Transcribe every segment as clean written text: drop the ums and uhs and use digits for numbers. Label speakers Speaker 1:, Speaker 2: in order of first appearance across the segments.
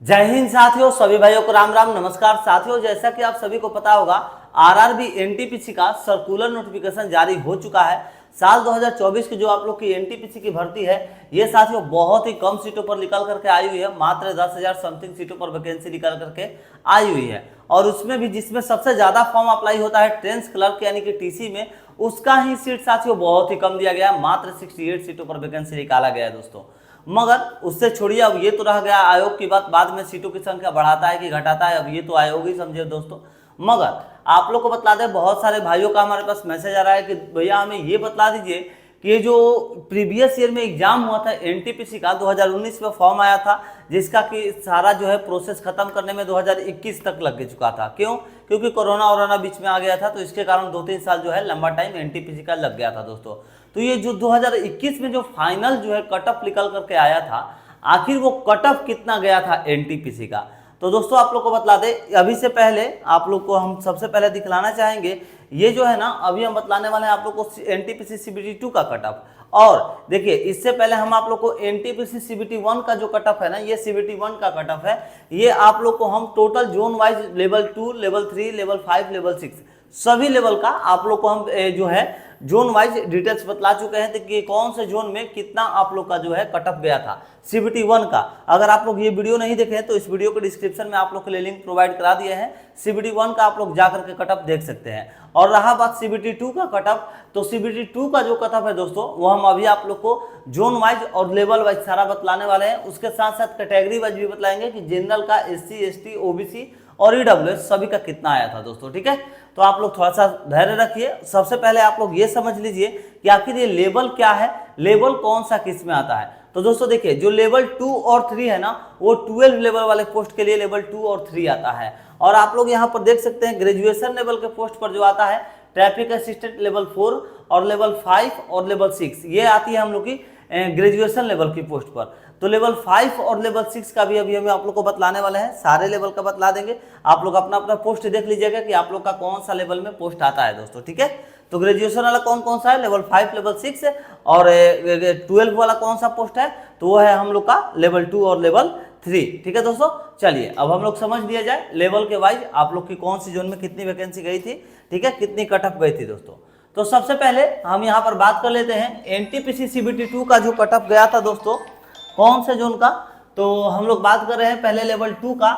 Speaker 1: जय हिंद साथियों, सभी भाइयों को राम राम नमस्कार। साथियों, जैसा कि आप सभी को पता होगा, आरआरबी एनटीपीसी का सर्कुलर नोटिफिकेशन जारी हो चुका है। साल 2024 की जो आप लोग की एनटीपीसी की भर्ती है, ये साथियों बहुत ही कम सीटों पर निकल करके आई हुई है। मात्र 10,000 समथिंग सीटों पर वैकेंसी निकल करके आई हुई है। और उसमें भी जिसमें सबसे ज्यादा फॉर्म अप्लाई होता है ट्रेंस क्लर्क यानी कि टीसी में, उसका ही सीट साथियों बहुत ही कम दिया गया है। मात्र 68 सीटों पर वैकेंसी निकाला गया है दोस्तों। मगर उससे छोड़िए, अब ये तो रह गया आयोग की बात, बाद में सीटों की संख्या बढ़ाता है कि घटाता है, अब ये तो आयोग ही समझे दोस्तों। मगर आप लोग को बतला दें, बहुत सारे भाइयों का हमारे पास मैसेज आ रहा है कि भैया हमें ये बतला दीजिए कि ये जो प्रीवियस ईयर में एग्जाम हुआ था एनटीपीसी का 2019 में फॉर्म आया था, जिसका कि सारा जो है प्रोसेस खत्म करने में 2021 तक लग चुका था। क्यों? क्योंकि कोरोना बीच में आ गया था, तो इसके कारण 2-3 साल जो है लंबा टाइम एनटीपीसी का लग गया था दोस्तों। तो ये जो 2021 में जो फाइनल जो है कट ऑफ निकल करके आया था, आखिर वो कट ऑफ कितना गया था एनटीपीसी का, तो दोस्तों आप लोग को बतला दें। अभी से पहले आप लोग को हम सबसे पहले दिखलाना चाहेंगे, ये जो है ना, अभी हम बतलाने वाले हैं आप लोग को एनटीपीसी सीबीटी 2 का कट ऑफ। और देखिए, इससे पहले हम आप लोग को एनटीपीसी सीबीटी 1 का जो कट ऑफ है ना, ये सीबीटी 1 का कट ऑफ है। ये आप लोग को हम total zone wise level 2, level 3, level 5, level 6 सभी लेवल का आप लोग को हम जो है जोन वाइज डिटेल्स बतला चुके हैं कि कौन से जोन में कितना आप लोग का जो है कट ऑफ गया था सीबीटी 1 का। अगर आप लोग ये वीडियो नहीं देखे हैं तो इस वीडियो के डिस्क्रिप्शन में आप लोग के लिए लिंक प्रोवाइड करा दिए हैं। सीबीटी 1 का आप लोग जाकर के कट ऑफ देख सकते हैं। और रहा बात सीबीटी 2 का कट ऑफ, तो सीबीटी 2 का जो कट ऑफ है दोस्तों, वो हम अभी आप लोग को जोन वाइज और लेवल वाइज सारा बतलाने वाले हैं। उसके साथ साथ कैटेगरी वाइज भी बतलाएंगे कि जनरल का, एससी, एसटी, ओबीसी और ईडब्ल्यूएस सभी का कितना आया था दोस्तों। ठीक है, तो आप लोग थोड़ा सा धैर्य रखिए। सबसे पहले आप लोग ये समझ लीजिए कि आखिर ये लेवल क्या है, लेवल कौन सा किस में आता है। तो दोस्तों देखिए, जो लेवल 2 और 3 है ना, वो 12 लेवल वाले पोस्ट के लिए लेवल 2 और 3 आता है। और आप लोग यहाँ पर देख सकते हैं ग्रेजुएशन लेवल के पोस्ट पर जो आता है ट्रैफिक असिस्टेंट लेवल 4 और लेवल 5 और लेवल 6, ये आती है हम लोग की ग्रेजुएशन लेवल की पोस्ट पर। तो लेवल 5 और लेवल 6 का भी अभी हम आप लोग को बतलाने वाले हैं, सारे लेवल का बतला देंगे। आप लोग अपना अपना पोस्ट देख लीजिएगा कि आप लोग का कौन सा लेवल में पोस्ट आता है दोस्तों। ठीक है, तो ग्रेजुएशन वाला कौन कौन सा है, लेवल 5, लेवल 6 और 12 वाला कौन सा पोस्ट है, तो वो है हम लोग का लेवल 2 और लेवल 3। ठीक है दोस्तों, चलिए अब हम लोग समझ लिया जाए लेवल के वाइज आप लोग की कौन सी जोन में कितनी वैकेंसी गई थी। ठीक है, कितनी कट ऑफ गई थी दोस्तों। तो सबसे पहले हम यहाँ पर बात कर लेते हैं एनटीपीसी सीबीटी 2 का जो कट ऑफ गया था दोस्तों, कौन से जोन का। तो हम लोग बात कर रहे हैं पहले लेवल 2 का,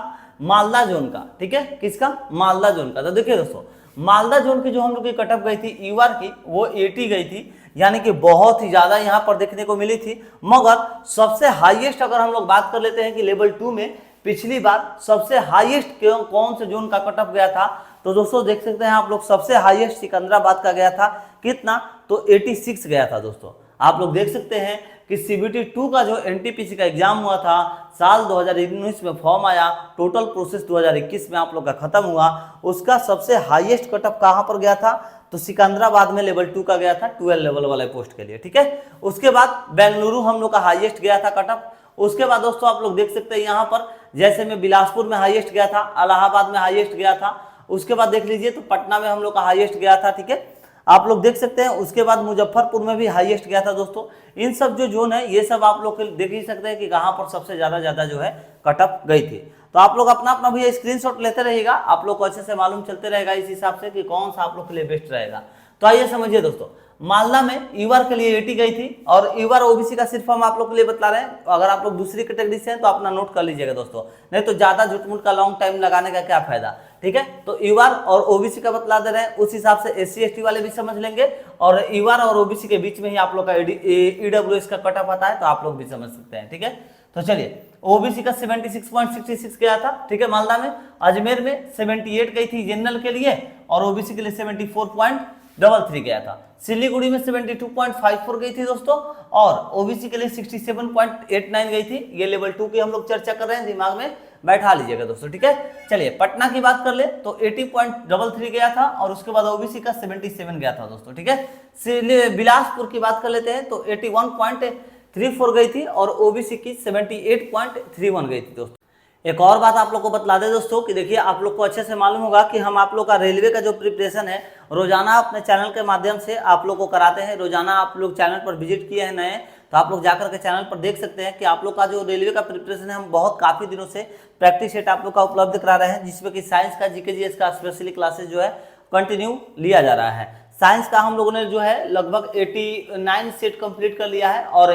Speaker 1: मालदा जोन का। ठीक है, किसका? मालदा जोन का। तो देखिए दोस्तों, मालदा जोन की जो हम लोग की कट ऑफ गई थी ईवार की, वो 80 गई थी, यानी कि बहुत ही ज्यादा यहाँ पर देखने को मिली थी। मगर सबसे हाईएस्ट अगर हम लोग बात कर लेते हैं कि लेवल 2 में पिछली बार सबसे हाईएस्ट कौन से जोन का कट ऑफ गया था, तो दोस्तों देख सकते हैं आप लोग, सबसे हाईएस्ट सिकंदराबाद का गया था। कितना? तो 86 गया था दोस्तों। आप लोग देख सकते हैं कि सीबीटी 2 का जो एनटीपीसी का एग्जाम हुआ था, साल 2019 में फॉर्म आया, टोटल प्रोसेस 2021 में आप लोग का खत्म हुआ, उसका सबसे हाईएस्ट कट ऑफ कहां पर गया था, तो सिकंदराबाद में लेवल 2 का गया था 12 लेवल वाले पोस्ट के लिए। ठीक है, उसके बाद बेंगलुरु हम लोग का हाईएस्ट गया था कट ऑफ। उसके बाद दोस्तों आप लोग देख सकते हैं यहाँ पर, जैसे में बिलासपुर में हाईएस्ट गया था, इलाहाबाद में हाईएस्ट गया था। उसके बाद देख लीजिए तो पटना में हम लोग का हाईएस्ट गया था। ठीक है, आप लोग देख सकते हैं। उसके बाद मुजफ्फरपुर में भी हाईएस्ट गया था दोस्तों। इन सब जो जोन है, ये सब आप लोग देख ही सकते हैं कि कहां पर सबसे ज्यादा जो है कट ऑफ गई थी। तो आप लोग अपना अपना भैया स्क्रीनशॉट लेते रहिएगा, आप लोग को अच्छे से मालूम चलते रहेगा इस हिसाब से कि कौन सा आप लोग के लिए बेस्ट रहेगा। तो आइए समझिए दोस्तों, मालदा में ईवार के लिए 80 गई थी, और ईवार ओबीसी का सिर्फ हम आप लोग के लिए बतला रहे हैं। अगर आप लोग दूसरी कैटेगरी से हैं तो अपना नोट कर लीजिएगा दोस्तों, नहीं तो ज्यादा झुटमुट का लॉन्ग टाइम लगाने का क्या फायदा। ठीक है, तो ईवार और ओबीसी का बतला दे रहे हैं, उस हिसाब से एससी एसटी वाले भी समझ लेंगे, और ईवार और ओबीसी के बीच में ही आप लोग का ईडब्ल्यूएस का कट ऑफ आता है, तो आप लोग भी समझ सकते हैं। ठीक है, तो चलिए, ओबीसी का 76.66 गया था। ठीक है, मालदा में। अजमेर में 78 गई थी जनरल के लिए, और ओबीसी के लिए 74.33 गया था। सिलीगुड़ी में 72.54 गई थी दोस्तों, और ओबीसी के लिए 67.89 गई थी। ये लेवल 2 की हम लोग चर्चा कर रहे हैं, दिमाग में बैठा लीजिएगा दोस्तों। ठीक है, चलिए पटना की बात कर ले तो 80.33 गया था, और उसके बाद ओबीसी का 77 गया था दोस्तों। ठीक है, बिलासपुर की बात कर लेते हैं तो 81.34 गई थी, और ओबीसी की 78.31 गई थी दोस्तों। एक और बात आप लोग को बतला दें दोस्तों कि देखिए, आप लोग को अच्छे से मालूम होगा कि हम आप लोग का रेलवे का जो प्रिपरेशन है रोजाना अपने चैनल के माध्यम से आप लोग को कराते हैं। रोजाना आप लोग चैनल पर विजिट किए हैं नए, तो आप लोग जाकर के चैनल पर देख सकते हैं कि आप लोग का जो रेलवे का प्रिपरेशन है हम बहुत काफ़ी दिनों से प्रैक्टिस सेट आप लोग का उपलब्ध करा रहे हैं, जिसमें कि साइंस का, जीके जीएस का स्पेशली क्लासेज जो है कंटिन्यू लिया जा रहा है। साइंस का हम लोगों ने जो है लगभग 89 सेट कंप्लीट कर लिया है और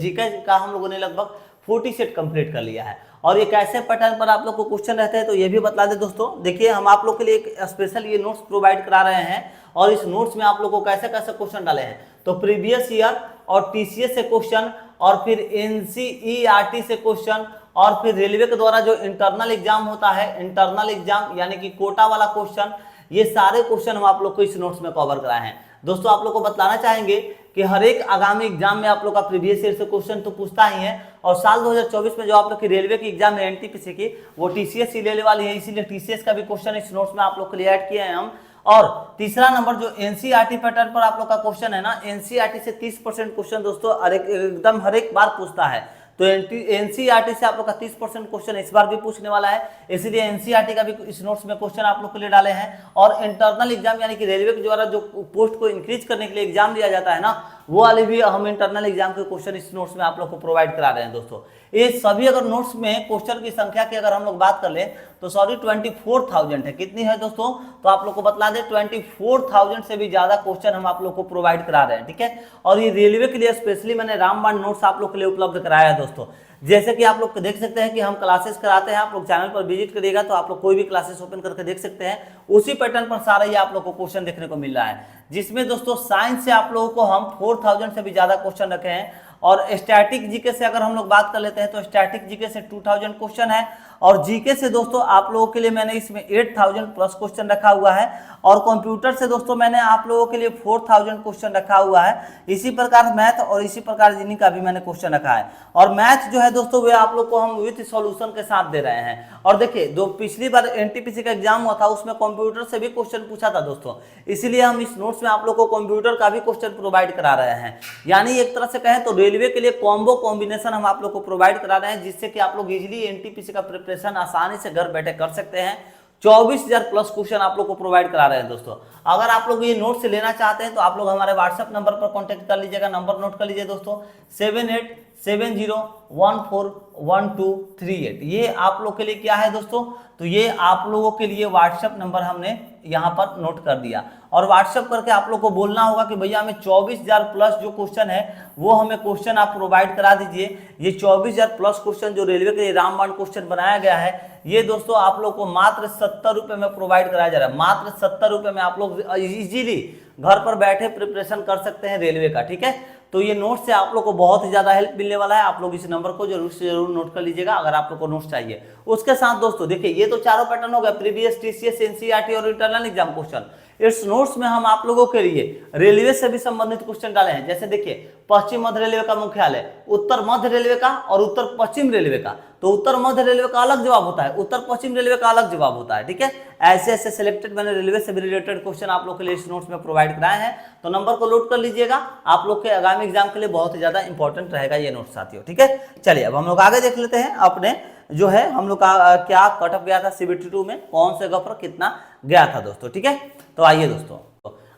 Speaker 1: जीके का हम लोगों ने लगभग 40 सेट कंप्लीट कर लिया है। और ये कैसे पैटर्न पर आप लोग को क्वेश्चन रहते हैं तो ये भी बता दें दोस्तों। देखिए हम आप लोग के लिए एक स्पेशल ये नोट्स प्रोवाइड करा रहे हैं और इस नोट्स में आप लोग को कैसे कैसे क्वेश्चन डाले हैं तो प्रीवियस ईयर और टीसीएस से क्वेश्चन और फिर एनसीईआरटी से क्वेश्चन और फिर रेलवे के द्वारा जो इंटरनल एग्जाम होता है, इंटरनल एग्जाम यानी कि कोटा वाला क्वेश्चन, ये सारे क्वेश्चन हम आप लोग को इस नोट्स में कवर कराए हैं। दोस्तों आप लोग को बताना चाहेंगे कि हर एक आगामी एग्जाम में आप लोग का प्रीवियस ईयर से क्वेश्चन तो पूछता ही है और साल 2024 में जो आप लोग की रेलवे की एग्जाम है एनटीपीसी की, वो टीसीएस ही लेने वाली है, इसीलिए टीसीएस का भी क्वेश्चन इस नोट्स में आप लोग के लिए ऐड किए हैं हम। और तीसरा नंबर जो एनसीईआरटी पैटर्न पर आप लोग का क्वेश्चन है ना, एनसीईआरटी से 30% क्वेश्चन दोस्तों एकदम हर एक बार पूछता है, तो एनसीईआरटी से आप लोग का 30% क्वेश्चन इस बार भी पूछने वाला है, इसीलिए एनसीईआरटी का भी इस नोट्स में क्वेश्चन आप लोग के लिए डाले हैं। और इंटरनल एग्जाम यानी कि रेलवे के द्वारा जो पोस्ट को इंक्रीज करने के लिए एग्जाम दिया जाता है ना, वो वाले भी हम इंटरनल एग्जाम के क्वेश्चन इस नोट्स में आप लोग को प्रोवाइड करा रहे हैं दोस्तों। ये सभी अगर नोट्स में क्वेश्चन की संख्या की अगर हम लोग बात कर लें तो सॉरी 24,000 है। कितनी है दोस्तों? तो आप लोग को बता दें 24,000 से भी ज्यादा क्वेश्चन हम आप लोग को प्रोवाइड करा रहे हैं, ठीक है। और ये रेलवे के लिए स्पेशली मैंने रामबाण नोट्स आप लोग के लिए उपलब्ध कराया है दोस्तों। जैसे कि आप लोग देख सकते हैं कि हम क्लासेस कराते हैं, आप लोग चैनल पर विजिट करिएगा तो आप लोग कोई भी क्लासेस ओपन करके देख सकते हैं, उसी पैटर्न पर सारा ये आप लोग को क्वेश्चन देखने को मिल रहा है, जिसमें दोस्तों साइंस से आप लोगों को हम 4000 से भी ज्यादा क्वेश्चन रखे हैं। और स्टैटिक जीके से अगर हम लोग बात कर लेते हैं तो स्टैटिक जीके से 2000 क्वेश्चन है और जीके से दोस्तों आप लोगों के लिए मैंने इसमें 8000 प्लस क्वेश्चन रखा हुआ है और कंप्यूटर से दोस्तों मैंने आप लोगों के लिए 4000 क्वेश्चन रखा हुआ है। इसी प्रकार मैथ और इसी प्रकार रीजनिंग का भी मैंने क्वेश्चन रखा है और मैथ जो है दोस्तों वे आप लोग को हम विथ सॉल्यूशन के साथ दे रहे हैं। और देखिए जो पिछली बार एनटीपीसी का एग्जाम हुआ था उसमें कंप्यूटर से भी क्वेश्चन पूछा था दोस्तों, इसीलिए हम इस नोट्स में आप लोग को कंप्यूटर का भी क्वेश्चन प्रोवाइड करा रहे हैं। यानी एक तरह से कहें तो रेलवे के लिए कॉम्बो कॉम्बिनेशन हम आप लोग को प्रोवाइड करा रहे हैं, जिससे कि आप लोग इजीली एनटीपीसी का प्रिपरेशन आसानी से घर बैठे कर सकते हैं। 24,000 प्लस क्वेश्चन आप लोग को प्रोवाइड करा रहे हैं दोस्तों। अगर आप लोग ये नोट से लेना चाहते हैं तो आप लोग हमारे व्हाट्सएप नंबर पर कांटेक्ट कर लीजिएगा। नंबर नोट कर लीजिए दोस्तों 7870141238। ये आप लोग के लिए क्या है दोस्तों, तो ये आप लोगों के लिए व्हाट्सएप नंबर हमने यहाँ पर नोट कर दिया और व्हाट्सएप करके आप लोग को बोलना होगा कि भैया हमें 24,000 प्लस जो क्वेश्चन है वो हमें क्वेश्चन आप प्रोवाइड करा दीजिए। ये 24,000 प्लस क्वेश्चन जो रेलवे के लिए रामबाण क्वेश्चन बनाया गया है, ये दोस्तों आप लोग को मात्र 70 रुपए में प्रोवाइड कराया जा रहा है। मात्र 70 रुपए में आप लोग इजीली घर पर बैठे प्रिपरेशन कर सकते हैं रेलवे का, ठीक है। तो ये नोट से आप लोग को बहुत ही ज्यादा हेल्प मिलने वाला है। आप लोग इस नंबर को जरूर से जरूर नोट कर लीजिएगा अगर आप लोग को नोट्स चाहिए। उसके साथ दोस्तों देखिए ये तो चारों पैटर्न हो गया, प्रीवियस, टीसीएस, एनसीईआरटी और इंटरनल एग्जाम क्वेश्चन। इस नोट्स में हम आप लोगों के लिए रेलवे से भी संबंधित क्वेश्चन डाले हैं। जैसे देखिए पश्चिम मध्य रेलवे का मुख्यालय, उत्तर मध्य रेलवे का और उत्तर पश्चिम रेलवे का, तो उत्तर मध्य रेलवे का अलग जवाब होता है, उत्तर पश्चिम रेलवे का अलग जवाब होता है, ठीक है। ऐसे ऐसे सिलेक्टेड मैंने रेलवे से भी रिलेटेड क्वेश्चन आप लोग के लिए इस नोट्स में प्रोवाइड कराए हैं, तो नंबर को नोट कर लीजिएगा। आप लोग के आगामी एग्जाम के लिए बहुत ही ज्यादा इंपॉर्टेंट रहेगा ये नोट साथियों, ठीक है। चलिए अब हम लोग आगे देख लेते हैं अपने जो है हम लोग का क्या कट ऑफ गया था CBT 2 में, कौन से जगह पर कितना गया था दोस्तों, ठीक है। तो आइए दोस्तों,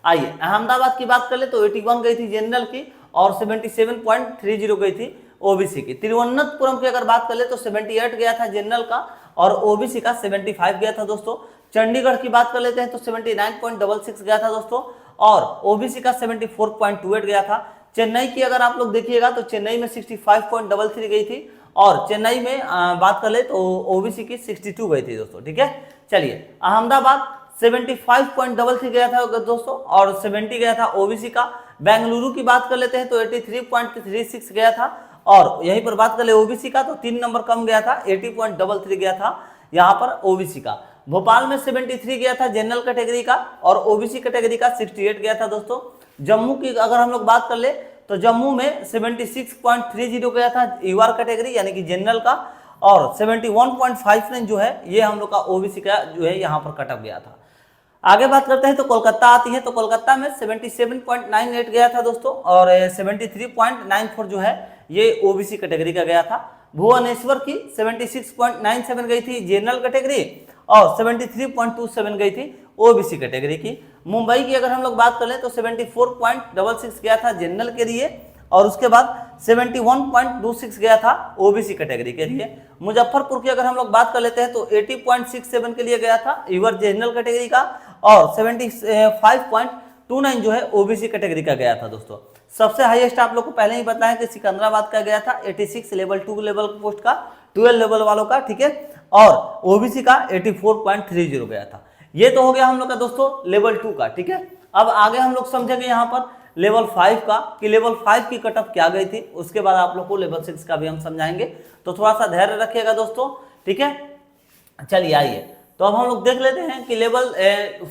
Speaker 1: आइए अहमदाबाद की बात कर ले तो 81 गई थी जनरल की और 77.30 गई थी ओबीसी की। तिरुवनंतपुरम की अगर बात कर ले तो 78 गया था जनरल का और ओबीसी का 75 गया था दोस्तों। चंडीगढ़ की बात कर लेते हैं तो 79.66 गया था दोस्तों और ओबीसी का 74.28 गया था। चेन्नई की अगर आप लोग देखिएगा तो चेन्नई में 65.33 गई थी और चेन्नई में बात कर ले तो ओबीसी की 62 गई थी दोस्तों, ठीक है। चलिए अहमदाबाद 75.33 गया था दोस्तों और 70 गया था ओबीसी का। बेंगलुरु की बात कर लेते हैं तो 83.36 गया था और यहीं पर बात कर ले ओबीसी का तो 3 नंबर कम गया था, 80.33 गया था यहाँ पर ओबीसी का। भोपाल में 73 गया था जनरल कैटेगरी का और ओबीसी कैटेगरी का 68 गया था दोस्तों। जम्मू की अगर हम लोग बात कर ले तो जम्मू में 76.30 गया था यूआर कैटेगरी यानी कि जनरल का और 71.59 जो है ये हम लोग का ओबीसी का जो है यहाँ पर कट ऑफ गया था। आगे बात करते हैं तो कोलकाता आती है तो कोलकाता में 77.98 गया था दोस्तों और 73.94 जो है ये ओबीसी कैटेगरी का गया था। भुवनेश्वर की 76.97 गई थी जनरल कैटेगरी और 73.27 गई थी ओबीसी कैटेगरी की। मुंबई की अगर हम लोग बात कर लें तो 74.66 गया था जनरल के लिए और उसके बाद 71.26 गया था ओबीसी कैटेगरी के लिए। मुजफ्फरपुर की अगर हम लोग बात कर लेते हैं तो 80.67 के लिए गया था यूआर जनरल कैटेगरी का, और 75.29 जो है ओबीसी कैटेगरी का गया था दोस्तों। सबसे हाईएस्ट आप लोग को पहले ही बताया कि सिकंदराबाद का गया था 86 लेवल 2 लेवल पोस्ट का, 12 लेवल वालों का, ठीक है, और ओबीसी का 84.30 गया था। ये तो हो गया हम लोग का दोस्तों लेवल 2 का, ठीक है। अब आगे हम लोग समझेंगे यहाँ पर लेवल 5 का कि लेवल 5 की कट ऑफ क्या गई थी, उसके बाद आप लोग को लेवल 6 का भी हम समझाएंगे, तो थोड़ा सा धैर्य रखिएगा दोस्तों, ठीक है। चलिए आइए तो अब हम लोग देख लेते हैं कि लेवल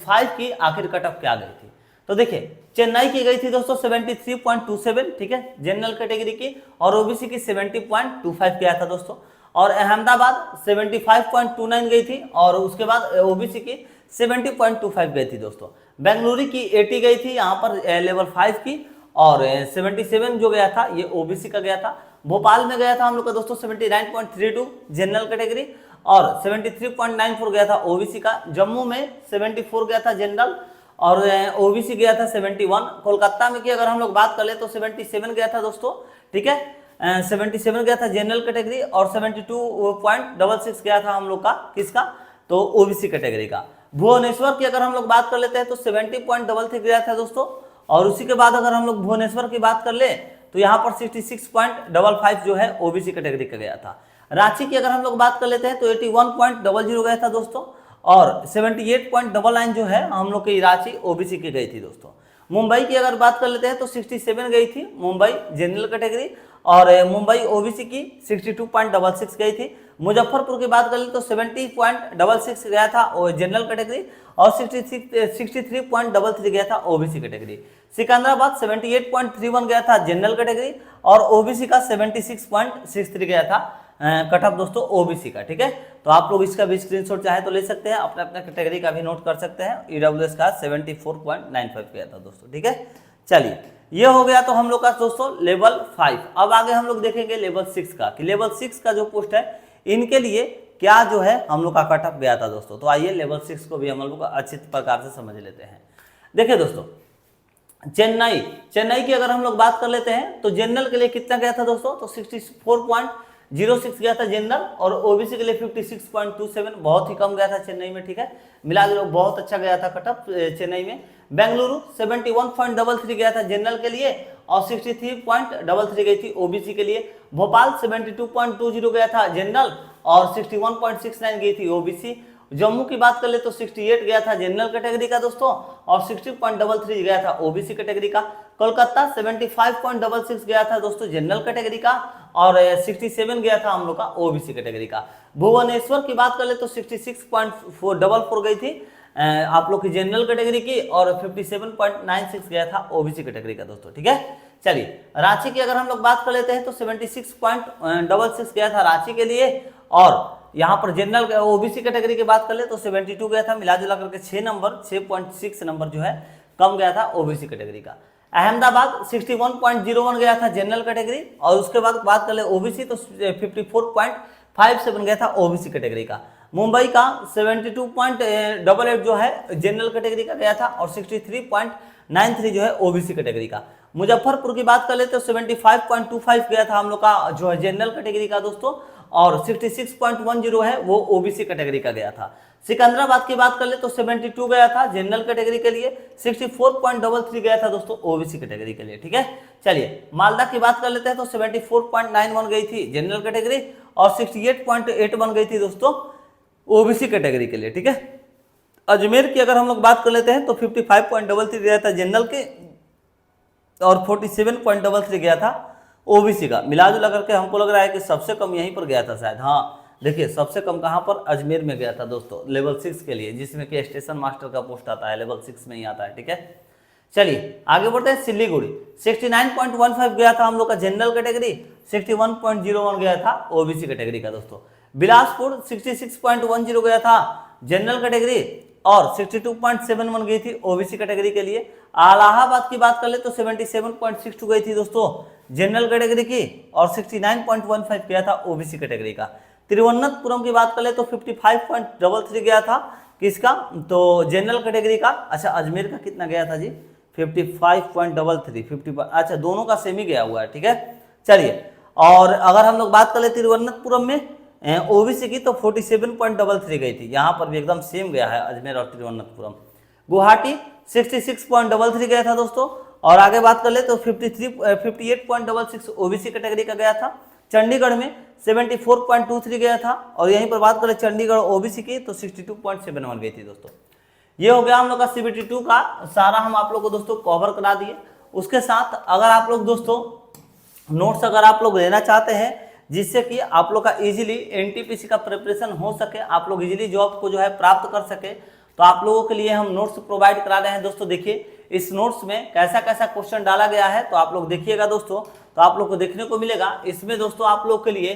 Speaker 1: 5 की आखिर कट ऑफ क्या गई थी। तो देखिए चेन्नई की गई थी दोस्तों 73.27, ठीक है, जनरल कैटेगरी की, और ओबीसी की 70.25 गया था दोस्तों, और अहमदाबाद 75.29 गई थी, और उसके बाद ओबीसी की 70.25 गई थी दोस्तों। बेंगलुरु की 80 गई थी यहाँ पर लेवल 5 की, और 77 जो गया था ये ओबीसी का गया था। भोपाल में गया था हम लोग का दोस्तों 79.32 जनरल कैटेगरी, और 73.94 गया था ओबीसी का। जम्मू में 74 गया था जनरल, और ओबीसी गया था 71। कोलकाता में की अगर हम लोग बात कर ले तो 77 गया था दोस्तों, ठीक है, 77 गया था जनरल कैटेगरी, और 72.66 गया था हम लोग का किसका, तो ओबीसी कैटेगरी का। भुवनेश्वर की अगर हम लोग बात कर लेते हैं तो 70.33 गया था दोस्तों, और उसी के बाद अगर हम लोग भुवनेश्वर की बात कर ले तो यहाँ पर 66.55 जो है ओबीसी कैटेगरी का गया था। रांची की अगर हम लोग बात कर लेते हैं तो 81.00 गया था दोस्तों, और 78.99 जो है हम लोग की रांची ओबीसी की गई थी दोस्तों। मुंबई की अगर बात कर लेते हैं तो 67 गई थी मुंबई जनरल कैटेगरी, और मुंबई ओबीसी की 62.66 गई थी। मुजफ्फरपुर की बात कर ले तो 70.66 गया था जनरल कैटेगरी, और 63.33 गया था ओबीसी कैटेगरी। सिकंदराबाद 78.31 गया था जनरल कैटेगरी, और ओबीसी का 76.63 गया था कट ऑफ दोस्तों ओबीसी का, ठीक है। तो आप लोग इसका भी स्क्रीनशॉट चाहे तो ले सकते हैं, अपने अपने कैटेगरी का भी नोट कर सकते हैं। ईडब्ल्यूएस का 74.95 गया था दोस्तों, ठीक है। चलिए ये हो गया तो हम लोग का दोस्तों लेवल 5। अब आगे हम लोग देखेंगे लेवल 6 का कि लेवल 6 का जो पोस्ट है इनके लिए क्या जो है हम लोग का कट ऑफ गया था दोस्तों। तो आइए लेवल 6 को भी हम लोग अच्छी प्रकार से समझ लेते हैं। देखिए दोस्तों चेन्नई की अगर हम लोग बात कर लेते हैं तो जनरल के लिए कितना गया था दोस्तों, तो 64.06 गया था जनरल, और ओबीसी के लिए 56.27, बहुत ही कम गया था चेन्नई में, ठीक है। मिला के बहुत अच्छा गया था कट ऑफ चेन्नई में। बेंगलुरु 71.33 गया था जनरल के लिए, और 63.33 गई थी ओबीसी के लिए। भोपाल 72.20 गया था जनरल, और 61.69 गई थी ओबीसी। जम्मू की बात कर ले तो 68 गया था जनरल कैटेगरी का दोस्तों, और 60.33 गया था ओबीसी कैटेगरी का। कोलकाता 75.66 गया था दोस्तों जनरल कैटेगरी का, और 67 गया था हम लोग का ओबीसी कैटेगरी का। भुवनेश्वर की बात कर ले तो 66.44 गई थी आप लोग की जनरल कैटेगरी की, और 57.96 गया था ओबीसी कैटेगरी का दोस्तों, ठीक है। चलिए रांची की अगर हम लोग बात कर लेते हैं तो 76.66 गया था रांची के लिए, और यहाँ पर जनरल ओबीसी कैटेगरी की बात कर ले तो 72 गया था। मिला जुला करके 6.6 नंबर जो है कम गया था ओबीसी कैटेगरी का। अहमदाबाद 61.01 गया था जनरल कैटेगरी, और उसके बाद बात कर ले ओबीसी तो 54.57 गया था ओबीसी कैटेगरी का। मुंबई का 72.88 जो है जनरल कैटेगरी का गया था, और 63.93 जो है ओबीसी कैटेगरी का। मुजफ्फरपुर की बात कर ले तो 75.25 गया था हम लोग का जो है जनरल कैटेगरी का दोस्तों, और 66.10 है वो ओबीसी कैटेगरी का गया था। सिकंदराबाद की बात कर ले तो 72 गया था जनरल कैटेगरी के लिए, 64.33 गया था दोस्तों ओबीसी कैटेगरी के लिए, ठीक है। चलिए मालदा की बात कर लेते हैं तो 74.91 गई थी जनरल कैटेगरी, और 68.81 गई थी दोस्तों ओबीसी कैटेगरी के लिए, ठीक है। अजमेर की अगर हम लोग बात कर लेते हैं तो 55.33 गया था जनरल के, और 47.33 गया था ओबीसी का। मिला जुला करके हमको लग रहा है कि सबसे कम यहीं पर गया था शायद। हाँ देखिए सबसे कम कहाँ पर, अजमेर में गया था दोस्तों लेवल 6 के लिए, जिसमें कि स्टेशन मास्टर का पोस्ट आता है, लेवल 6 में ही आता है, ठीक है। चलिए आगे बढ़ते हैं। सिलीगुड़ी 69.15 गया था हम लोग का जनरल कैटेगरी, 61.01 गया था ओबीसी कैटेगरी का दोस्तों। बिलासपुर 66.10 गया था जनरल कैटेगरी, और 62.71 गई थी ओबीसी कैटेगरी के लिए। इलाहाबाद की बात कर ले तो 77.62 गई थी दोस्तों जनरल कैटेगरी की, और 69.15 गया था ओबीसी कैटेगरी का। तिरुवनंतपुरम की बात कर ले तो 55.33 गया था किसका, तो जनरल कैटेगरी का। अच्छा अजमेर का कितना गया था जी, 55.33, 50, अच्छा दोनों का सेम ही गया हुआ है, ठीक है। चलिए, और अगर हम लोग बात कर ले तिरुवनंतपुरम में ओबीसी की तो 47.33 गई थी, यहाँ पर भी एकदम सेम गया है अजमेर और तिरुवनंतपुरम। गुवाहाटी 66.33 गया था दोस्तों, और आगे बात कर ले तो 58.66 ओबीसी कैटेगरी का गया था। चंडीगढ़ में 74.23 गया था, और यहीं पर बात करें चंडीगढ़ ओबीसी की तो 62.71 गई थी दोस्तों। ये हो गया हम लोग का CBT 2 का सारा, हम आप लोग को दोस्तों कवर करा दिए। उसके साथ अगर आप लोग दोस्तों नोट्स अगर आप लोग लेना चाहते हैं जिससे कि आप लोग का इजीली NTPC का प्रिपरेशन हो सके, आप लोग इजीली जॉब को जो है प्राप्त कर सके, तो आप लोगों के लिए हम नोट्स प्रोवाइड करा रहे हैं दोस्तों। देखिए इस नोट्स में कैसा कैसा क्वेश्चन डाला गया है, तो आप लोग देखिएगा दोस्तों, तो आप लोग को देखने को मिलेगा। इसमें दोस्तों आप लोग के लिए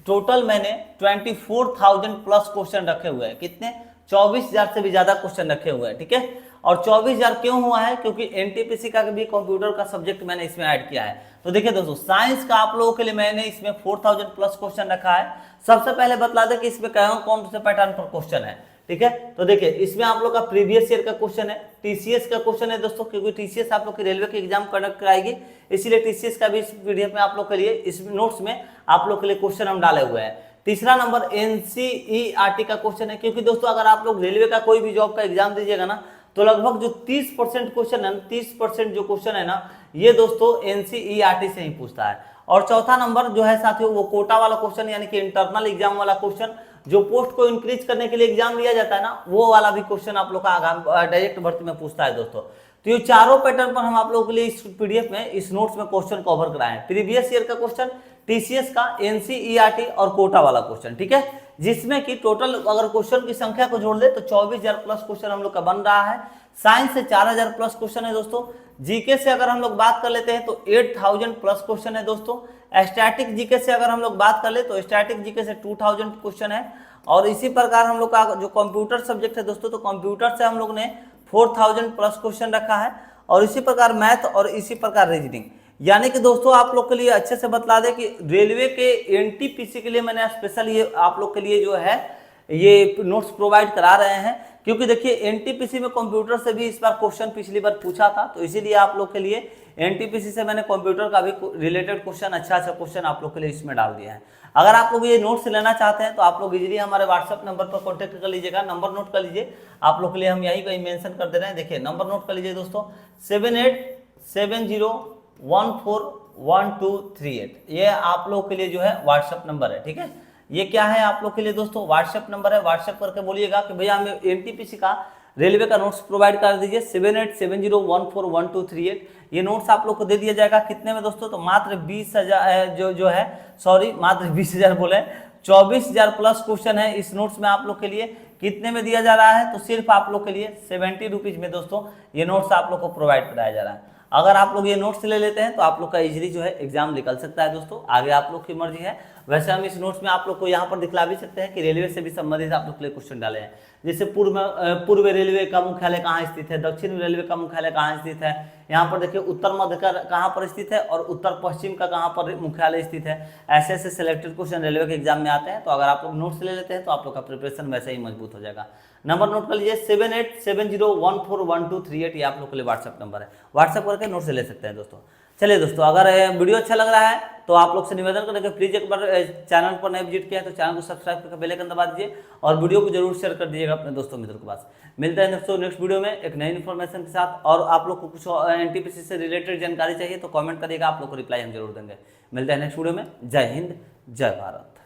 Speaker 1: टोटल मैंने 24,000 प्लस क्वेश्चन रखे हुए हैं। कितने? 24,000 से भी ज्यादा क्वेश्चन रखे हुए हैं, ठीक है। और 24,000 क्यों हुआ है? क्योंकि NTPC का भी कंप्यूटर का सब्जेक्ट मैंने इसमें ऐड किया है। तो देखिए दोस्तों, साइंस का आप लोगों के लिए मैंने इसमें 4,000 प्लस क्वेश्चन रखा है। सबसे पहले बतला दें कि इसमें कौन से पैटर्न पर क्वेश्चन है, ठीक है। तो देखिए इसमें आप लोग का प्रीवियस ईयर का क्वेश्चन है, TCS का क्वेश्चन है दोस्तों, क्योंकि TCS आप लोग की रेलवे के एग्जाम कंडक्ट कराएगी, इसीलिए TCS का भी इस PDF में आप लोग के लिए, इस नोट्स में आप लोग के लिए क्वेश्चन हम डाले हुए हैं। तीसरा नंबर NCERT का क्वेश्चन है, क्योंकि दोस्तों अगर आप लोग रेलवे का कोई भी जॉब का एग्जाम दीजिएगा ना, तो लगभग जो 30% क्वेश्चन है, 30% जो क्वेश्चन है ना, ये दोस्तों NCERT से ही पूछता है। और चौथा नंबर जो है साथियों, वो कोटा वाला क्वेश्चन, यानी कि इंटरनल एग्जाम वाला क्वेश्चन, जो पोस्ट को इंक्रीज करने के लिए एग्जाम लिया जाता है ना, वो वाला भी क्वेश्चन आप लोग का डायरेक्ट भर्ती में पूछता है दोस्तों। तो ये चारों पैटर्न पर हम आप लोगों के लिए इस PDF में, इस नोट्स में क्वेश्चन कवर कराए हैं। प्रीवियस ईयर का क्वेश्चन, TCS का, NCERT और कोटा वाला क्वेश्चन, ठीक है, जिसमें कि टोटल अगर क्वेश्चन की संख्या को जोड़ दे तो 24,000 प्लस क्वेश्चन हम लोग का बन रहा है। साइंस से 4,000 प्लस क्वेश्चन है दोस्तों। जीके से अगर हम लोग बात कर लेते हैं तो 8,000 प्लस क्वेश्चन है दोस्तों। स्टैटिक जीके से अगर हम लोग बात कर ले तो स्टैटिक जीके से 2,000 क्वेश्चन है। और इसी प्रकार हम लोग का जो कंप्यूटर सब्जेक्ट है दोस्तों, तो कंप्यूटर से हम लोग ने 4,000 प्लस क्वेश्चन रखा है। और इसी प्रकार मैथ और इसी प्रकार रीजनिंग, यानी कि दोस्तों आप लोग के लिए अच्छे से बतला दें कि रेलवे के NTPC के लिए मैंने स्पेशल ये आप लोग के लिए जो है ये नोट्स प्रोवाइड करा रहे हैं, क्योंकि देखिए NTPC में कंप्यूटर से भी इस बार क्वेश्चन पिछली बार पूछा था, तो इसीलिए आप लोग के लिए NTPC से मैंने कंप्यूटर का भी रिलेटेड क्वेश्चन, अच्छा क्वेश्चन आप लोग के लिए इसमें डाल दिया है। अगर आप लोग ये नोट्स लेना चाहते हैं तो आप लोग इजीली हमारे व्हाट्सएप नंबर पर कॉन्टैक्ट कर लीजिएगा। नंबर नोट कर लीजिए, आप लोग के लिए हम यहीं पर मेंशन कर दे रहे हैं। देखिए नंबर नोट कर लीजिए दोस्तों, 7870141238, ये आप लोग के लिए जो है व्हाट्सएप नंबर है, ठीक है। ये क्या है आप लोग के लिए दोस्तों? व्हाट्सएप नंबर है। व्हाट्सएप करके बोलिएगा कि भैया हमें NTPC का रेलवे का नोट्स प्रोवाइड कर दीजिए, 7870141238। ये नोट्स आप लोग को दे दिया जाएगा कितने में दोस्तों? तो मात्र 20,000 मात्र 20,000 बोले, 24,000 प्लस क्वेश्चन है इस नोट्स में आप लोग के लिए। कितने में दिया जा रहा है? तो सिर्फ आप लोग के लिए 70 रुपीज में दोस्तों ये नोट्स आप लोग को प्रोवाइड कराया जा रहा है। अगर आप लोग ये नोट्स ले लेते हैं तो आप लोग का इजीली जो है एग्जाम निकल सकता है दोस्तों। आगे आप लोग की मर्जी है। वैसे हम इस नोट्स में आप लोग को यहाँ पर दिखला भी सकते हैं कि रेलवे से भी संबंधित आप लोग के लिए क्वेश्चन डाले हैं। जैसे पूर्व रेलवे का मुख्यालय कहाँ स्थित है, दक्षिण रेलवे का मुख्यालय कहाँ स्थित है, यहाँ पर देखिए उत्तर मध्य का कहाँ पर स्थित है और उत्तर पश्चिम का कहाँ पर मुख्यालय स्थित है। ऐसे ऐसे सिलेक्टेड क्वेश्चन रेलवे के एग्जाम में आते हैं। तो अगर आप लोग नोट्स ले लेते हैं तो आप लोग का प्रिपरेशन वैसे ही मजबूत हो जाएगा। नंबर नोट कर लीजिए, 7870141238, ये आप लोग के लिए व्हाट्सएप नंबर है। व्हाट्सएप करके नोट्स ले सकते हैं दोस्तों। चलिए दोस्तों, अगर वीडियो अच्छा लग रहा है तो आप लोग से निवेदन करेंगे, प्लीज एक बार चैनल पर नए विजिट किया है तो चैनल को सब्सक्राइब करके बेल आइकन दबा दीजिए और वीडियो को जरूर शेयर कर दीजिएगा अपने दोस्तों मित्रों के पास। मिलते हैं दोस्तों नेक्स्ट वीडियो में एक नई इन्फॉर्मेशन के साथ। और आप लोग को कुछ NTPC से रिलेटेड जानकारी चाहिए तो कमेंट करिएगा, आप लोग को रिप्लाई हम जरूर देंगे। मिलते हैं नेक्स्ट वीडियो में। जय हिंद, जय भारत।